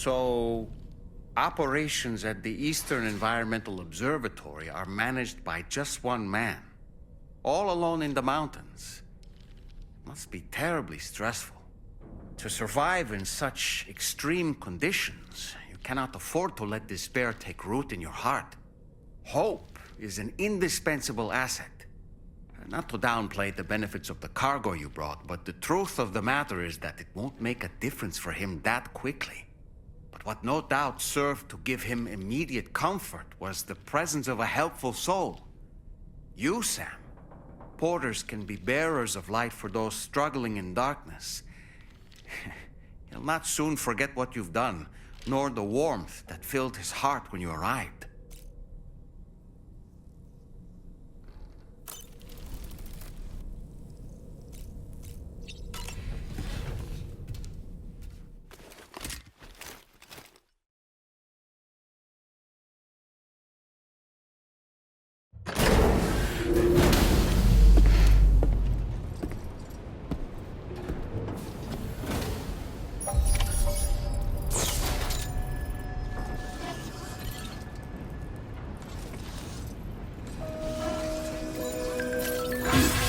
So, operations at the Eastern Environmental Observatory are managed by just one man, all alone in the mountains. Must be terribly stressful. To survive in such extreme conditions, you cannot afford to let despair take root in your heart. Hope is an indispensable asset. Not to downplay the benefits of the cargo you brought, but the truth of the matter is that it won't make a difference for him that quickly. But what no doubt served to give him immediate comfort was the presence of a helpful soul. You, Sam. Porters can be bearers of light for those struggling in darkness. He'll not soon forget what you've done, nor the warmth that filled his heart when you arrived.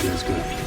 Feels good.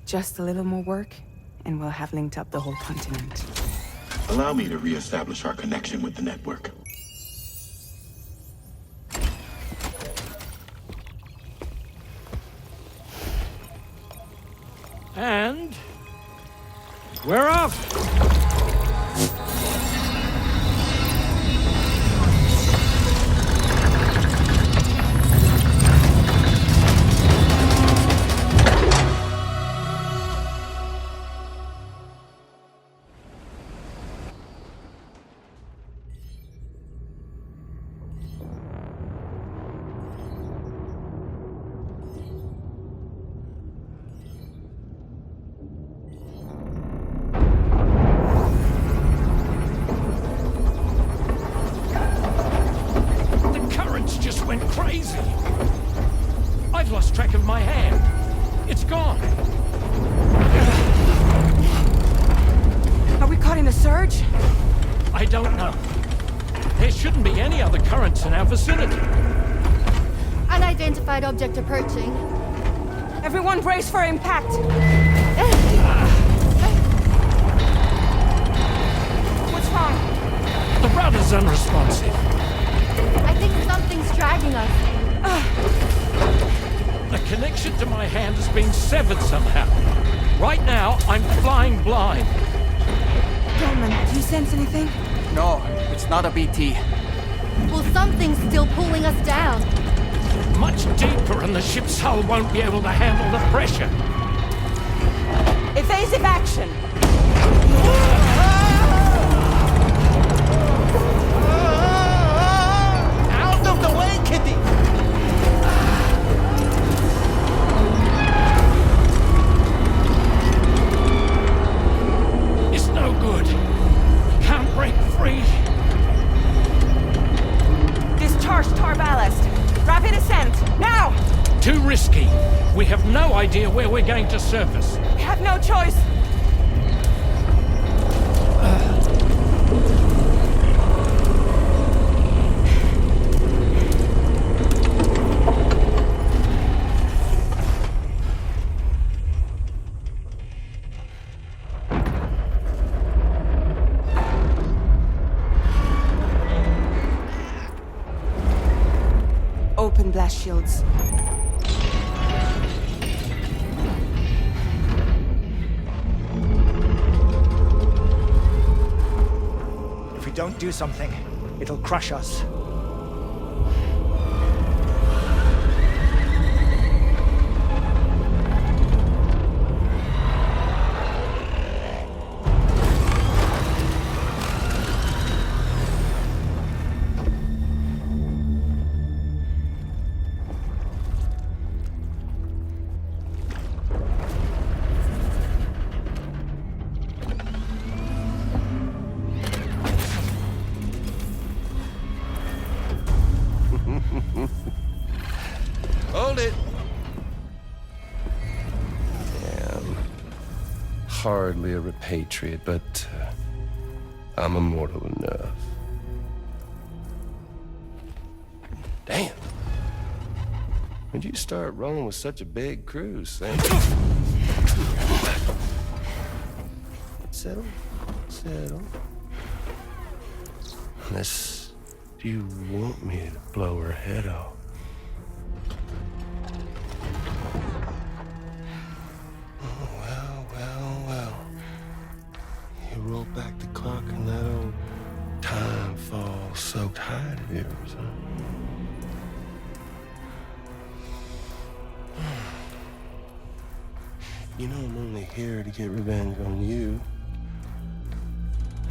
Just a little more work, and we'll have linked up the whole continent. Allow me to reestablish our connection with the network. And we're off! surge? I don't know. There shouldn't be any other currents in our vicinity. Unidentified object approaching. Everyone brace for impact! What's wrong? The rudder's unresponsive. I think something's dragging us. The connection to my hand has been severed somehow. Right now, I'm flying blind. Dolman, do you sense anything? No, it's not a BT. Well, something's still pulling us down. Much deeper and the ship's hull won't be able to handle the pressure. Evasive action! Out of the way, Kitty! It's no good. Can't break free. Discharge tar ballast. Rapid ascent, now! Too risky. We have no idea where we're going to surface. We have no choice. Open blast shields. If we don't do something, it'll crush us. Hold it. Damn. Hardly a repatriate, but I'm immortal enough. Damn. When'd you start rolling with such a big crew, Sam? Settle. Settle. Unless you want me to blow her head off. You roll back the clock and that old time fall soaked hide of yours, huh? You know I'm only here to get revenge on you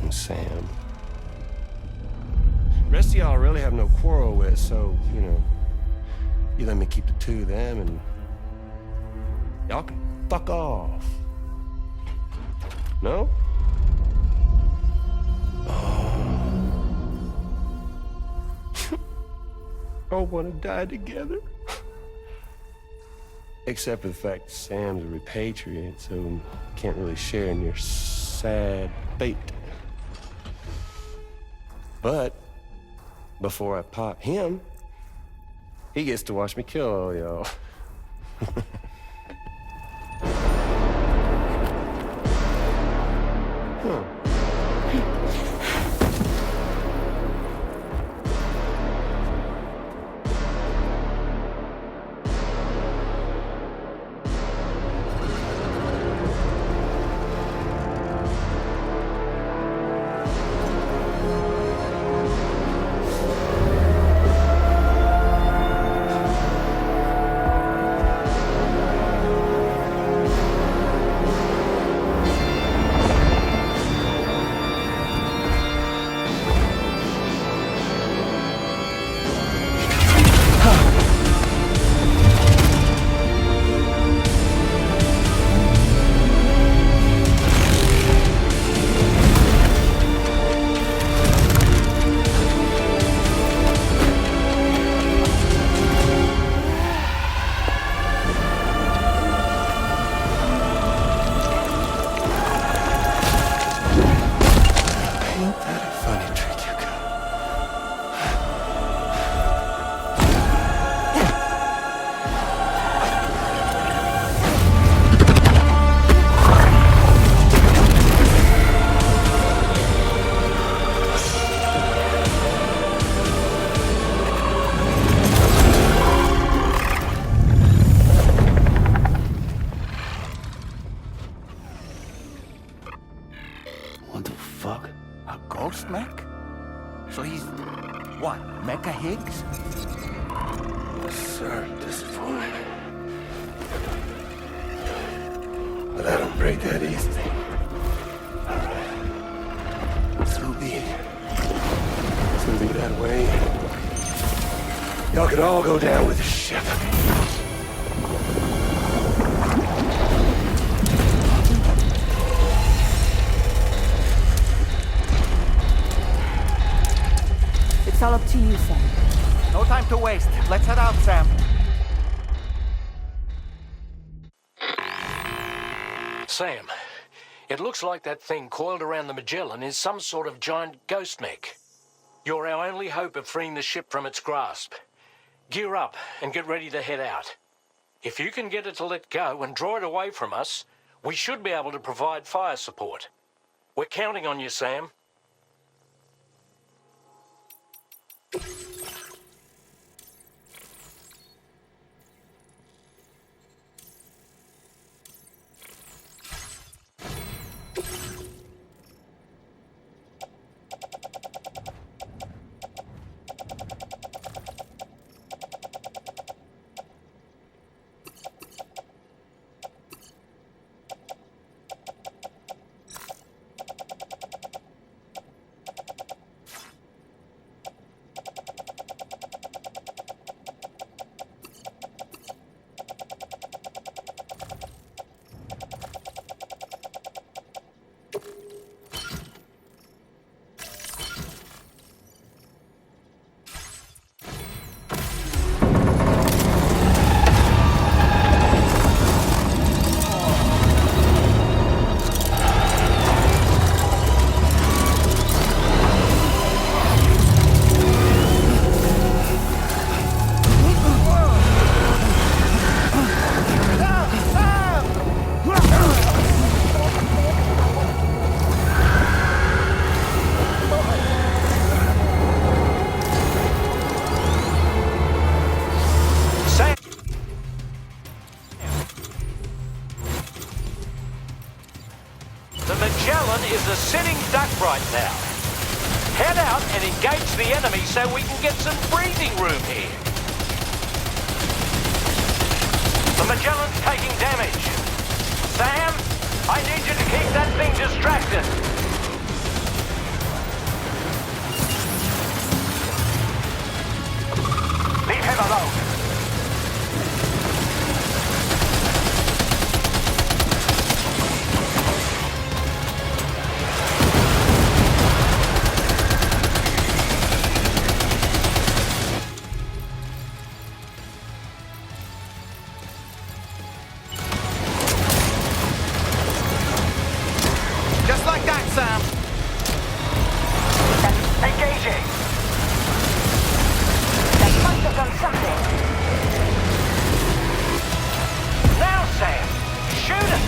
and Sam. The rest of y'all I really have no quarrel with, so, you know, you let me keep the two of them and y'all can fuck off. No? All want to die together. Except for the fact that Sam's a repatriate, so can't really share in your sad fate. But before I pop him, he gets to watch me kill all y'all. Huh. me? That a funny trick you got. What the fuck? A ghost mech? So he's what? Mecha Higgs? Sir, disappointed. But I don't break that easy. So be it. It's gonna be that way. Y'all could all go down with the ship. It's all up to you, Sam. No time to waste. Let's head out, Sam. Sam, it looks like that thing coiled around the Magellan is some sort of giant ghost mech. You're our only hope of freeing the ship from its grasp. Gear up and get ready to head out. If you can get it to let go and draw it away from us, we should be able to provide fire support. We're counting on you, Sam. The Magellan is a sitting duck right now. Head out and engage the enemy so we can get some breathing room here. The Magellan's taking damage. Sam, I need you to keep that thing distracted. Leave him alone. Just like that, Sam. Engaging. That must have done something. Now, Sam, shoot it.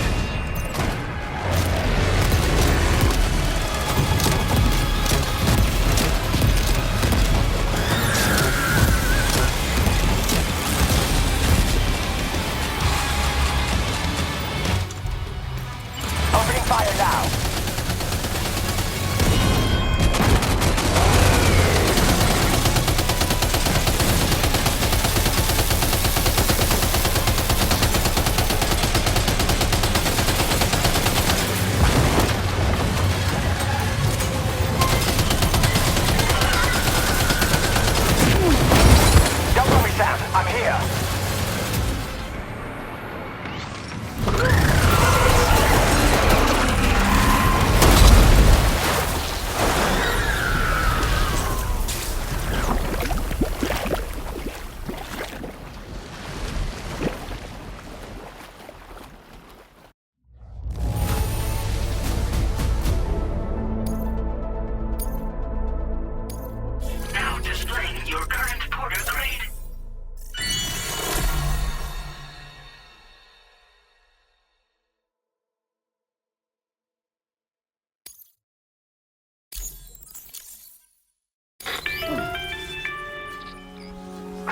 Opening fire now.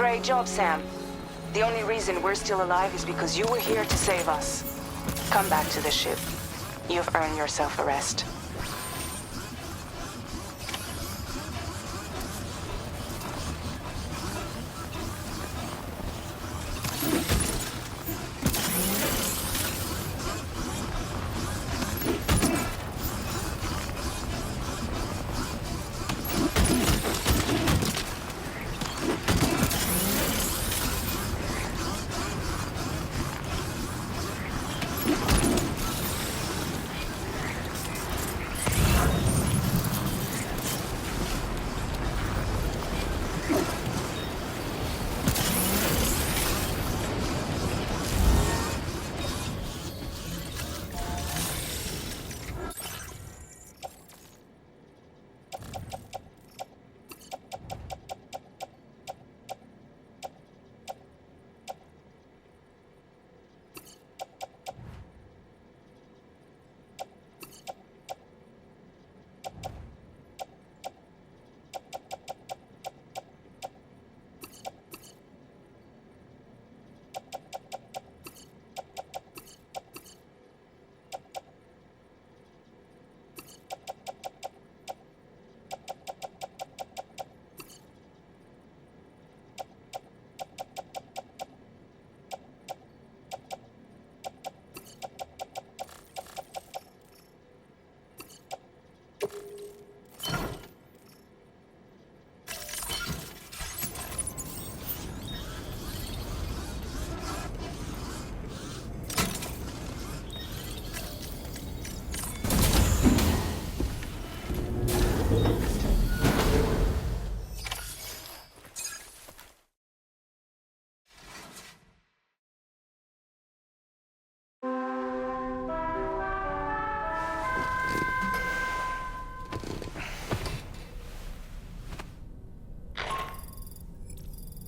Great job, Sam. The only reason we're still alive is because you were here to save us. Come back to the ship. You've earned yourself a rest.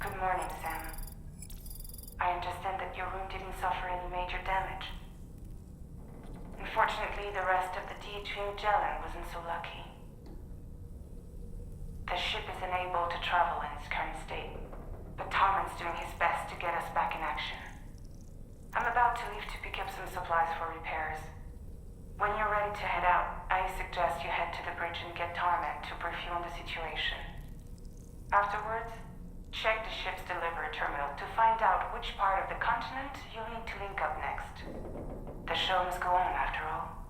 Good morning, Sam. I understand that your room didn't suffer any major damage. Unfortunately, the rest of the DHV Magellan wasn't so lucky. The ship is unable to travel in its current state, but Tarman's doing his best to get us back in action. I'm about to leave to pick up some supplies for repairs. When you're ready to head out, I suggest you head to the bridge and get Tarman to brief you on the situation. Afterwards, check the ship's delivery terminal to find out which part of the continent you'll need to link up next. The show must go on, after all.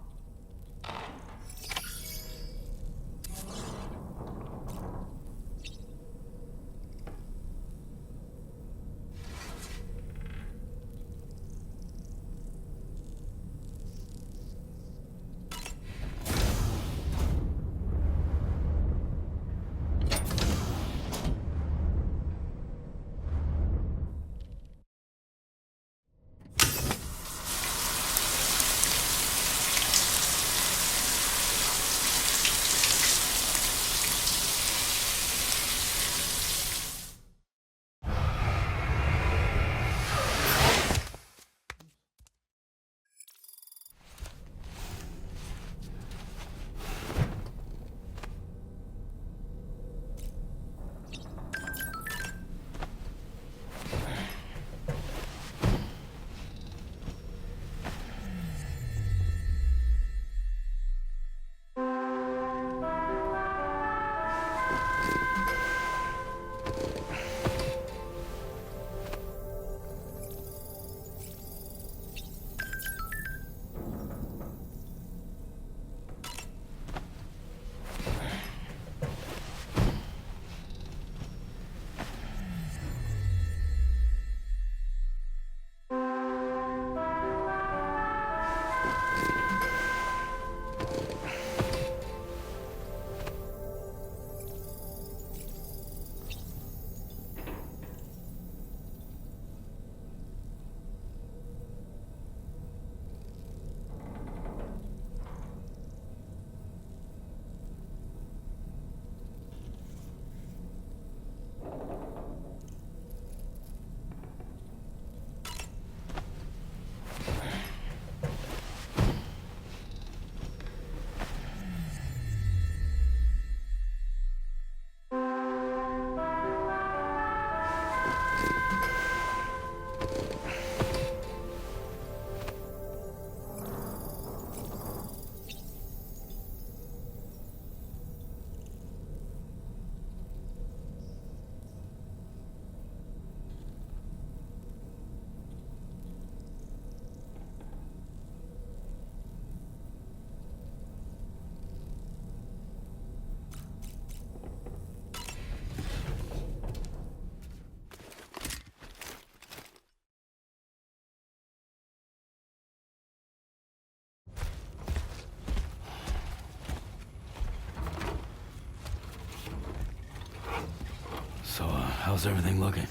How's everything looking?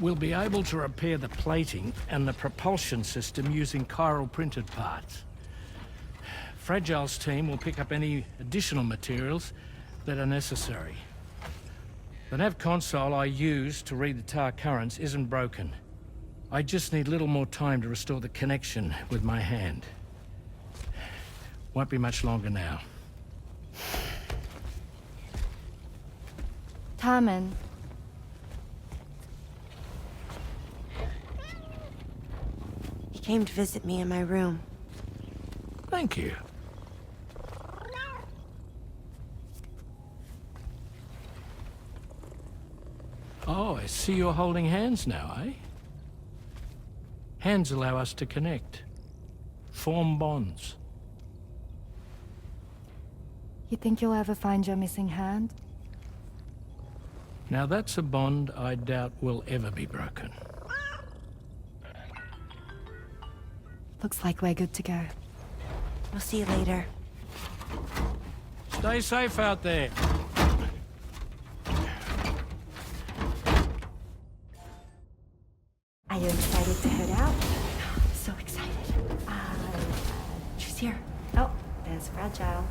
We'll be able to repair the plating and the propulsion system using chiral printed parts. Fragile's team will pick up any additional materials that are necessary. The nav console I use to read the tar currents isn't broken. I just need a little more time to restore the connection with my hand. Won't be much longer now. Tarman. He came to visit me in my room. Thank you. Oh, I see you're holding hands now, eh? Hands allow us to connect. Form bonds. You think you'll ever find your missing hand? Now that's a bond I doubt will ever be broken. Looks like we're good to go. We'll see you later. Stay safe out there. Are you excited to head out? So excited. She's here. Oh, there's Fragile.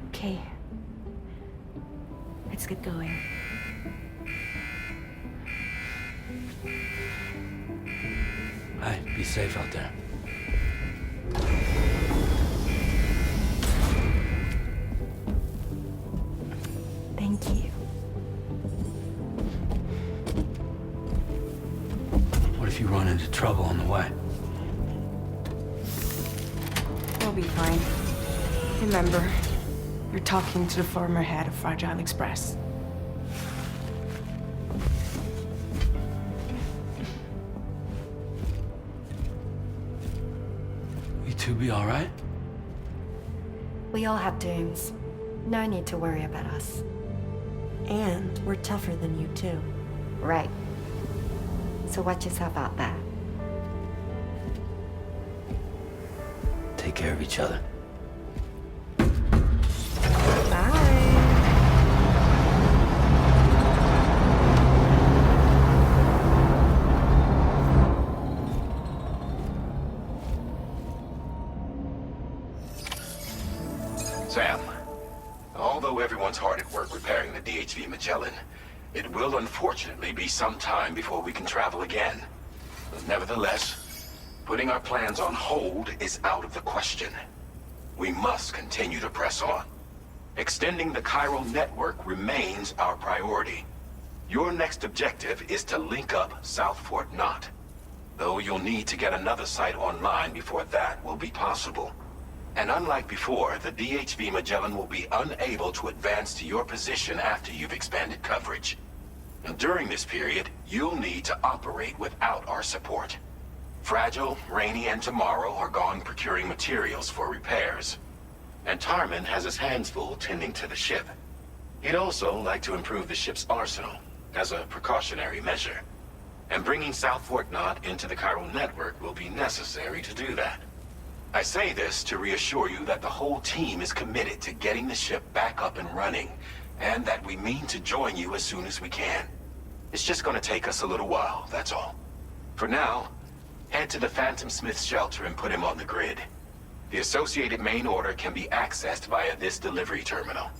Okay. Let's get going. Hey, be safe out there. Thank you. What if you run into trouble on the way? We'll be fine. Remember, you're talking to the former head of Fragile Express. You two be all right? We all have dooms. No need to worry about us. And we're tougher than you, too. Right. So watch yourself out there. Take care of each other. Sam, although everyone's hard at work repairing the DHV Magellan, it will unfortunately be some time before we can travel again. Nevertheless, putting our plans on hold is out of the question. We must continue to press on. Extending the chiral network remains our priority. Your next objective is to link up South Fort Knot, though you'll need to get another site online before that will be possible. And unlike before, the DHV Magellan will be unable to advance to your position after you've expanded coverage. Now, during this period, you'll need to operate without our support. Fragile, Rainy, and Tomorrow are gone procuring materials for repairs. And Tarman has his hands full tending to the ship. He'd also like to improve the ship's arsenal, as a precautionary measure. And bringing South Fort Knot into the chiral network will be necessary to do that. I say this to reassure you that the whole team is committed to getting the ship back up and running, and that we mean to join you as soon as we can. It's just gonna take us a little while, that's all. For now, head to the Phantom Smith's shelter and put him on the grid. The associated main order can be accessed via this delivery terminal.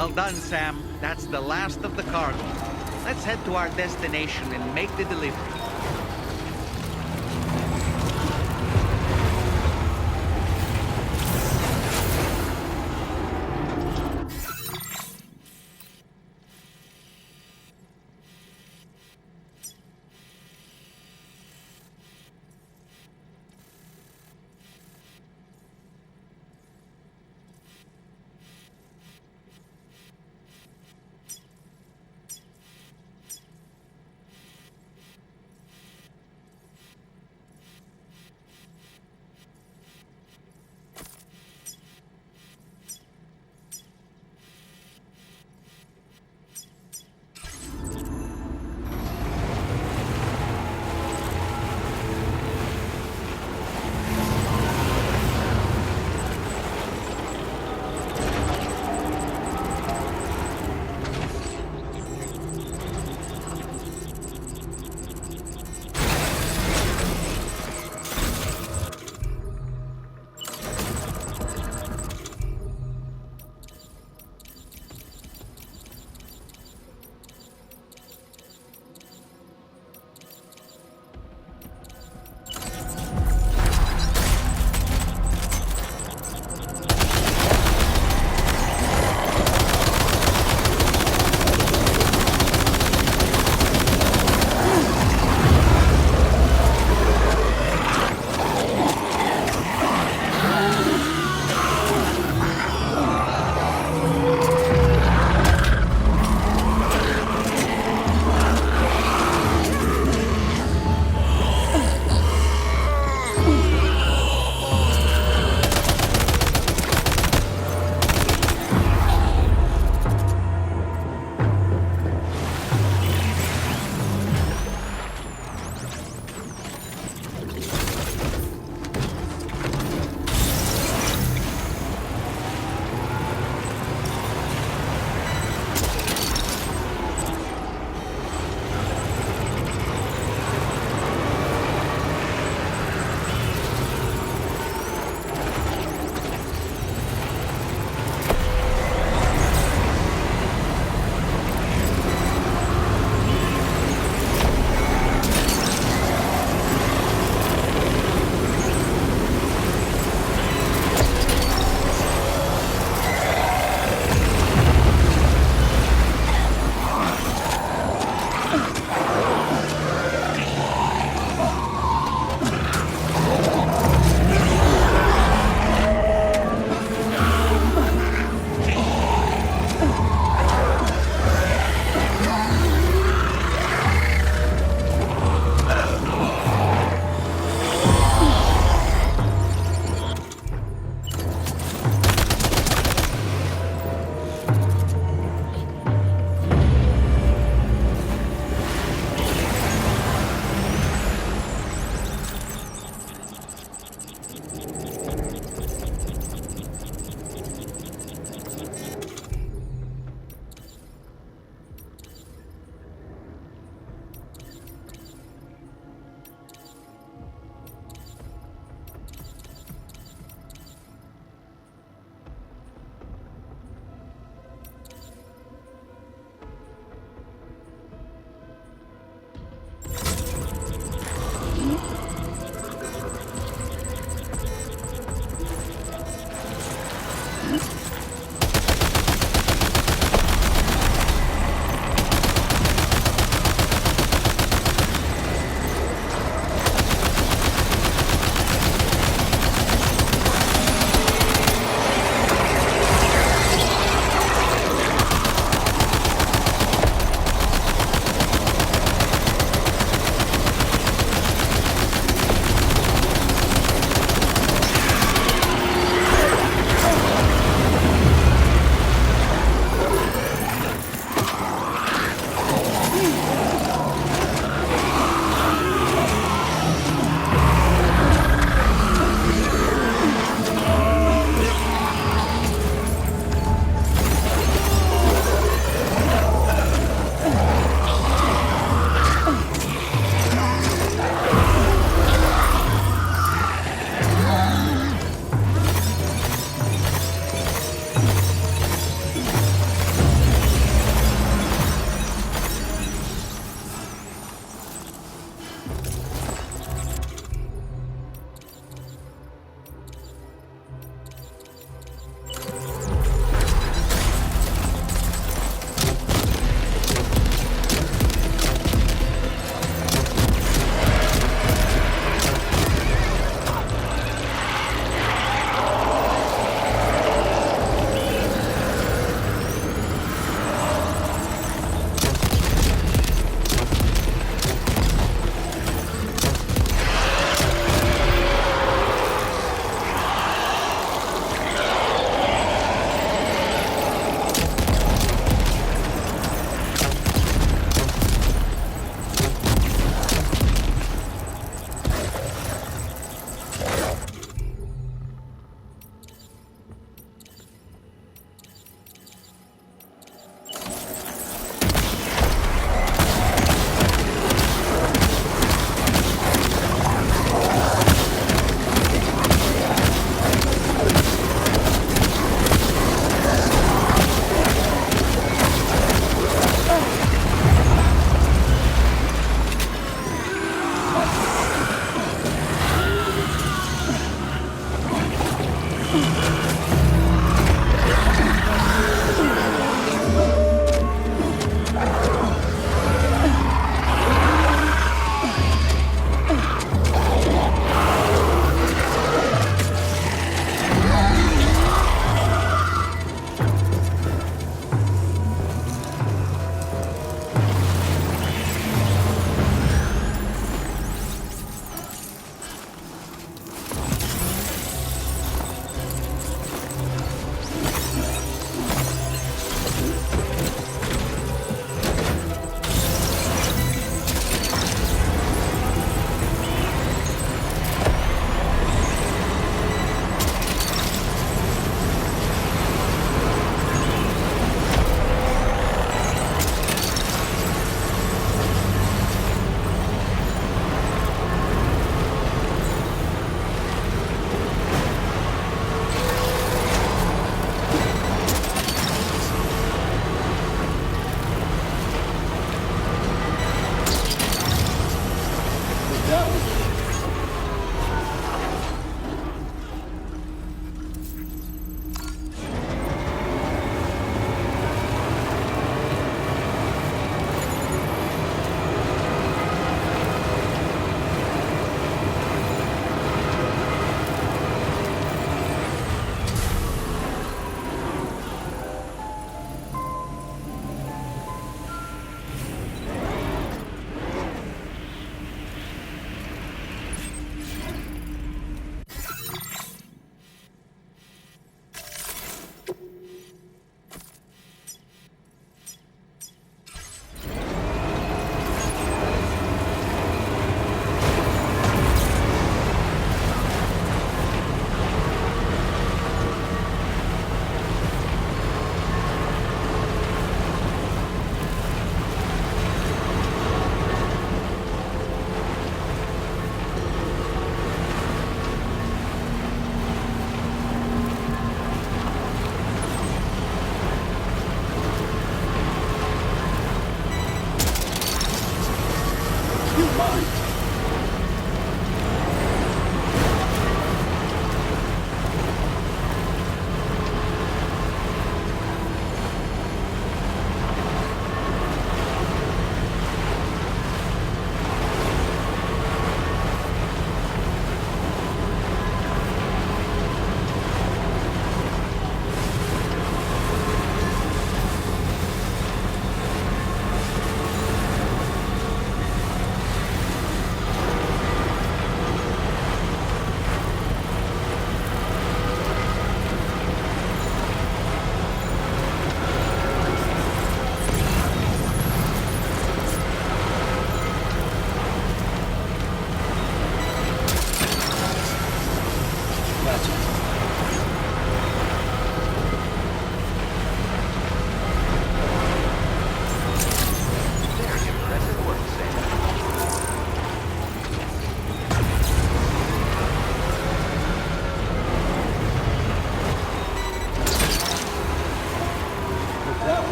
Well done, Sam. That's the last of the cargo. Let's head to our destination and make the delivery.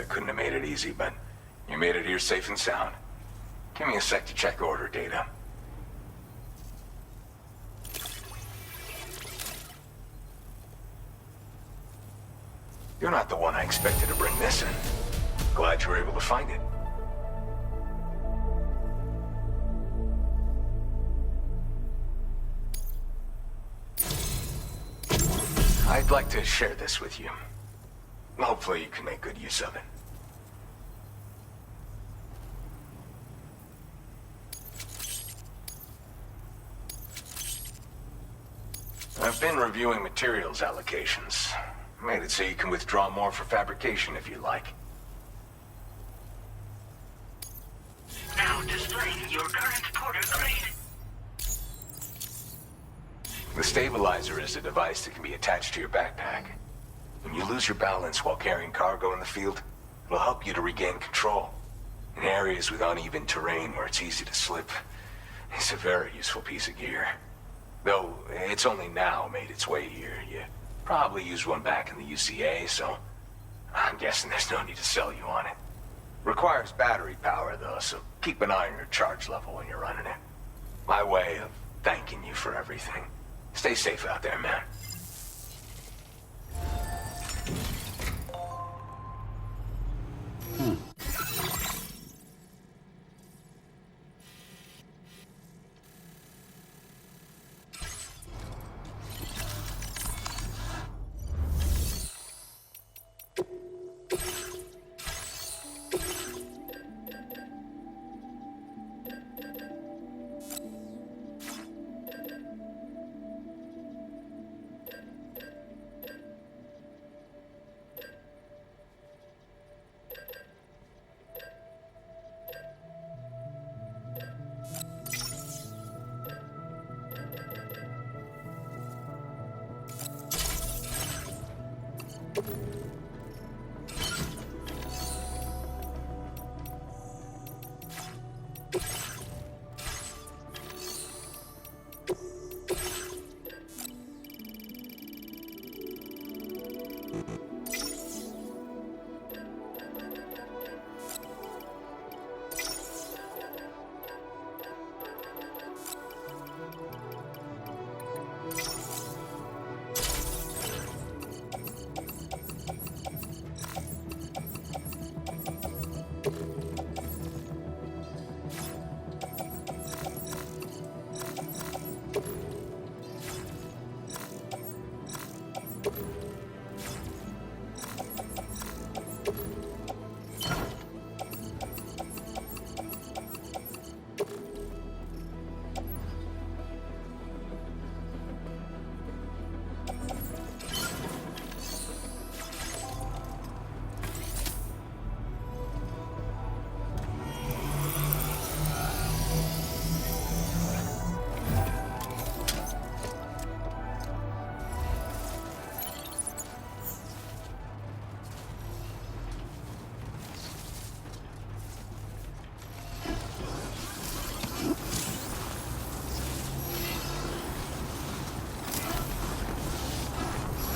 Couldn't have made it easy, but you made it here safe and sound. Give me a sec to check order data. You're not the one I expected to bring this in. Glad you were able to find it. I'd like to share this with you. Hopefully you can make good use of it. I've been reviewing materials allocations. Made it so you can withdraw more for fabrication if you like. Now displaying your current porter grade. The stabilizer is a device that can be attached to your backpack. When you lose your balance while carrying cargo in the field, it'll help you to regain control. In areas with uneven terrain where it's easy to slip, it's a very useful piece of gear. Though it's only now made its way here. You probably used one back in the UCA, so I'm guessing there's no need to sell you on it. Requires battery power, though, so keep an eye on your charge level when you're running it. My way of thanking you for everything. Stay safe out there, man.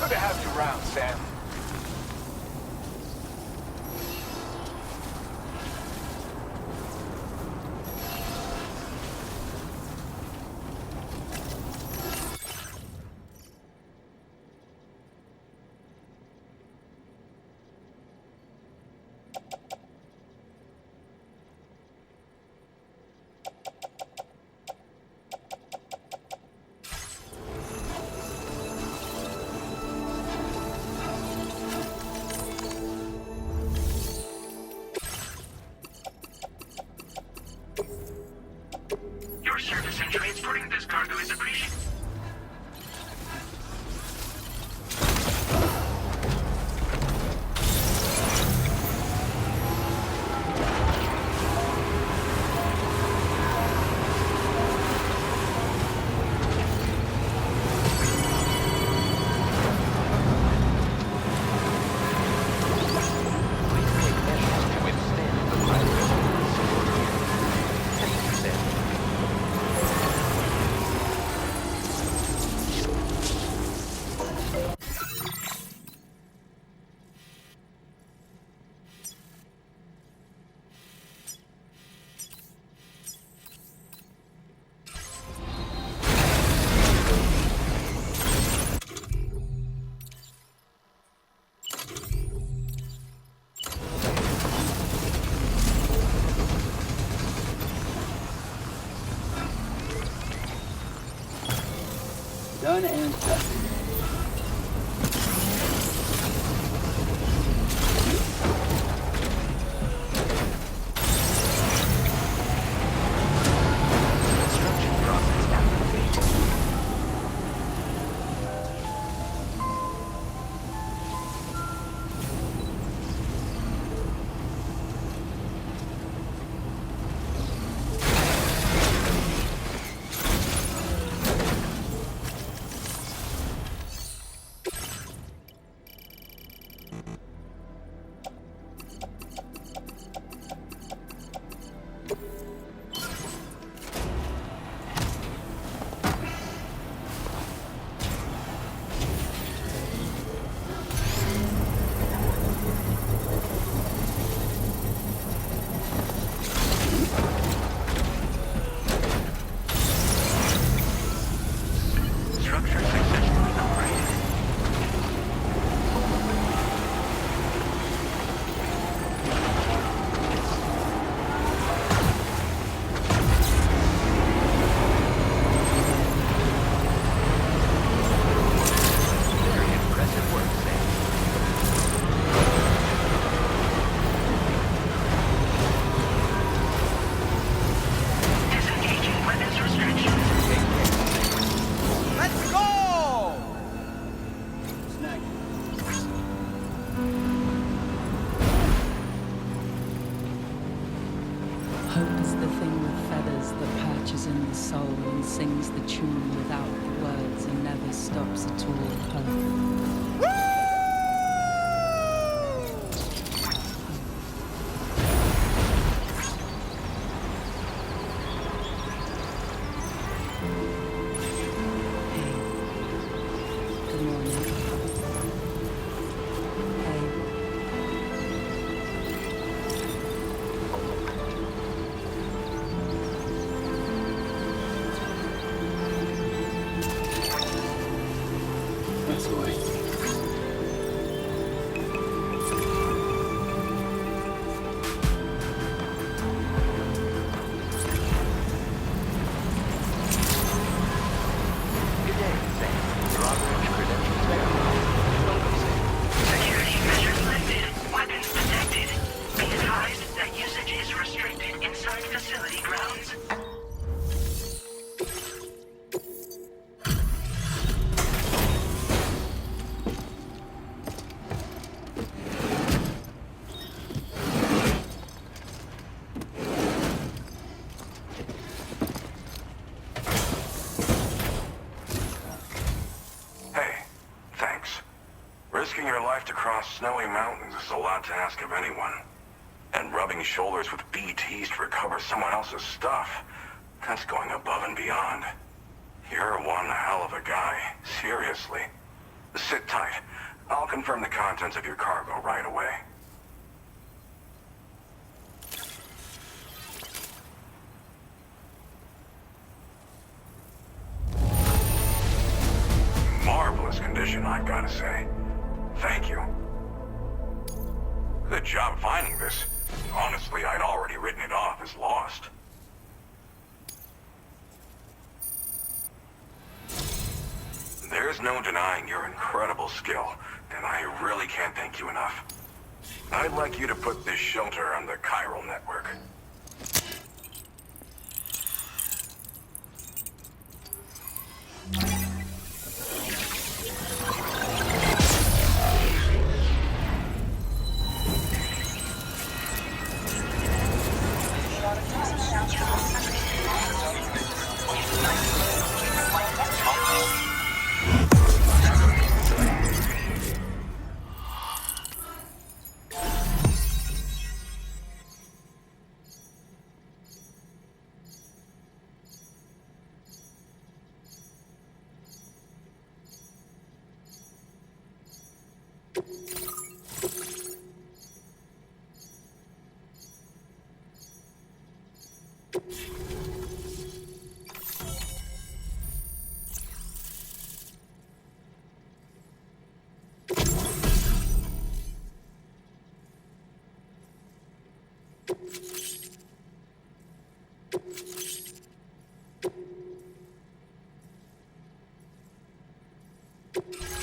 Good to have you around, Sam. Your service in transporting this cargo is appreciated. Hope is the thing with feathers that perches in the soul and sings the tune without the words and never stops at all. Hope. That's the way. Good day, Sam. Your operator's credentials verified. Welcome, Sam. Security measures lifted. Weapons detected. Be advised that usage is restricted inside facility grounds. Hey, thanks. Risking your life to cross snowy mountains is a lot to ask of anyone. And rubbing shoulders with BTs to recover someone else's stuff, that's going above and beyond. You're one hell of a guy, seriously. Sit tight. I'll confirm the contents of your cargo right away. Marvelous condition, I've got to say. Thank you. Good job finding this. Honestly, I'd already written it off as lost. There's no denying your incredible skill, and I really can't thank you enough. I'd like you to put this shelter on the chiral network.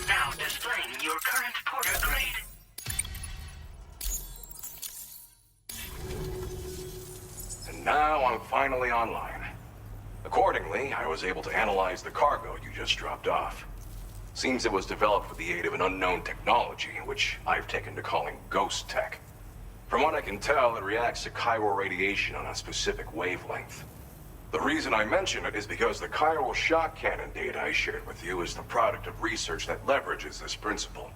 Now displaying your current porter grade. And now I'm finally online. Accordingly, I was able to analyze the cargo you just dropped off. Seems it was developed with the aid of an unknown technology, which I've taken to calling ghost tech. From what I can tell, it reacts to chiral radiation on a specific wavelength. The reason I mention it is because the chiral shock cannon data I shared with you is the product of research that leverages this principle.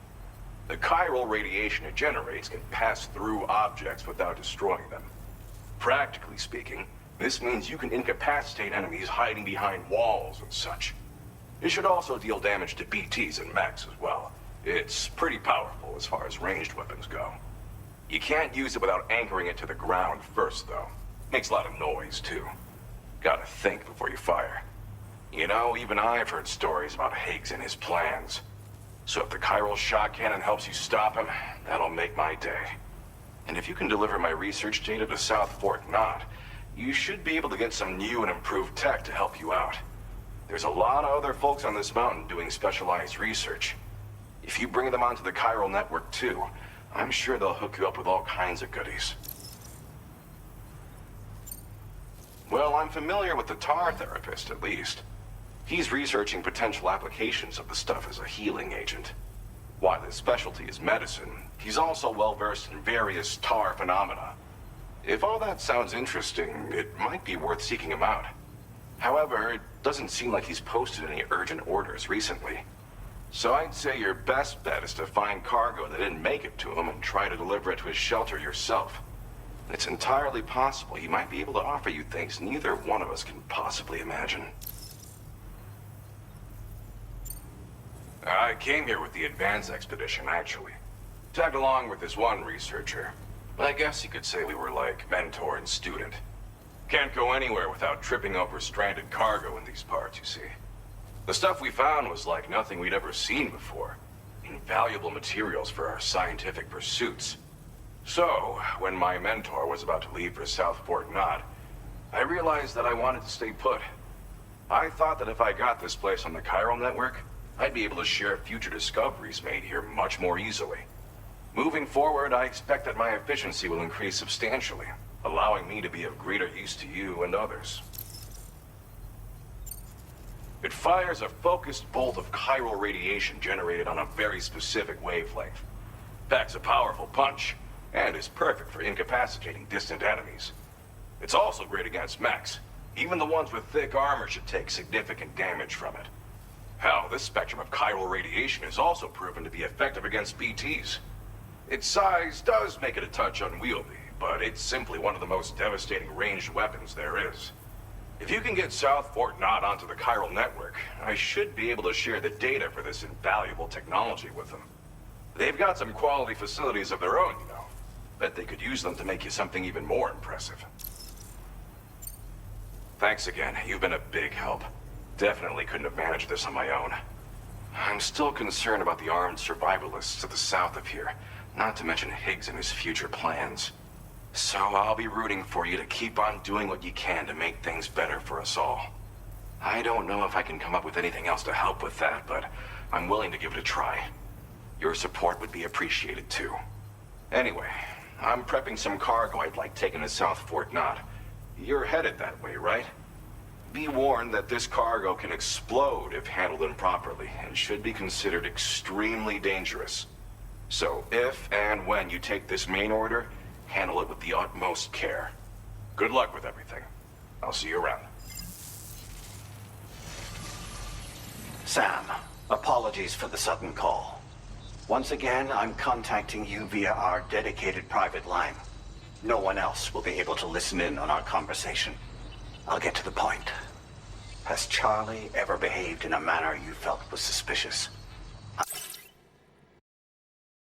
The chiral radiation it generates can pass through objects without destroying them. Practically speaking, this means you can incapacitate enemies hiding behind walls and such. It should also deal damage to BTs and mechs as well. It's pretty powerful as far as ranged weapons go. You can't use it without anchoring it to the ground first, though. Makes a lot of noise, too. Gotta think before you fire. You know, even I've heard stories about Higgs and his plans. So if the chiral shock cannon helps you stop him, that'll make my day. And if you can deliver my research data to South Fort Knot, you should be able to get some new and improved tech to help you out. There's a lot of other folks on this mountain doing specialized research. If you bring them onto the chiral network too, I'm sure they'll hook you up with all kinds of goodies. Well, I'm familiar with the tar therapist, at least. He's researching potential applications of the stuff as a healing agent. While his specialty is medicine, he's also well-versed in various tar phenomena. If all that sounds interesting, it might be worth seeking him out. However, it doesn't seem like he's posted any urgent orders recently. So I'd say your best bet is to find cargo that didn't make it to him and try to deliver it to his shelter yourself. It's entirely possible he might be able to offer you things neither one of us can possibly imagine. I came here with the advance expedition, actually. Tagged along with this one researcher. But I guess you could say we were like mentor and student. Can't go anywhere without tripping over stranded cargo in these parts, you see. The stuff we found was like nothing we'd ever seen before. Invaluable materials for our scientific pursuits. So, when my mentor was about to leave for South Fort Knot, I realized that I wanted to stay put. I thought that if I got this place on the chiral network, I'd be able to share future discoveries made here much more easily. Moving forward, I expect that my efficiency will increase substantially, allowing me to be of greater use to you and others. It fires a focused bolt of chiral radiation generated on a very specific wavelength. Packs a powerful punch, and is perfect for incapacitating distant enemies. It's also great against mechs. Even the ones with thick armor should take significant damage from it. Hell, this spectrum of chiral radiation is also proven to be effective against BTs. Its size does make it a touch unwieldy, but it's simply one of the most devastating ranged weapons there is. If you can get South Fort Knot onto the chiral network, I should be able to share the data for this invaluable technology with them. They've got some quality facilities of their own, you know. Bet they could use them to make you something even more impressive. Thanks again. You've been a big help. Definitely couldn't have managed this on my own. I'm still concerned about the armed survivalists to the south of here, not to mention Higgs and his future plans. So I'll be rooting for you to keep on doing what you can to make things better for us all. I don't know if I can come up with anything else to help with that, but I'm willing to give it a try. Your support would be appreciated too. Anyway, I'm prepping some cargo I'd like taken to South Fort Knot. You're headed that way, right? Be warned that this cargo can explode if handled improperly, and should be considered extremely dangerous. So if and when you take this main order, handle it with the utmost care. Good luck with everything. I'll see you around. Sam, apologies for the sudden call. Once again, I'm contacting you via our dedicated private line. No one else will be able to listen in on our conversation. I'll get to the point. Has Charlie ever behaved in a manner you felt was suspicious?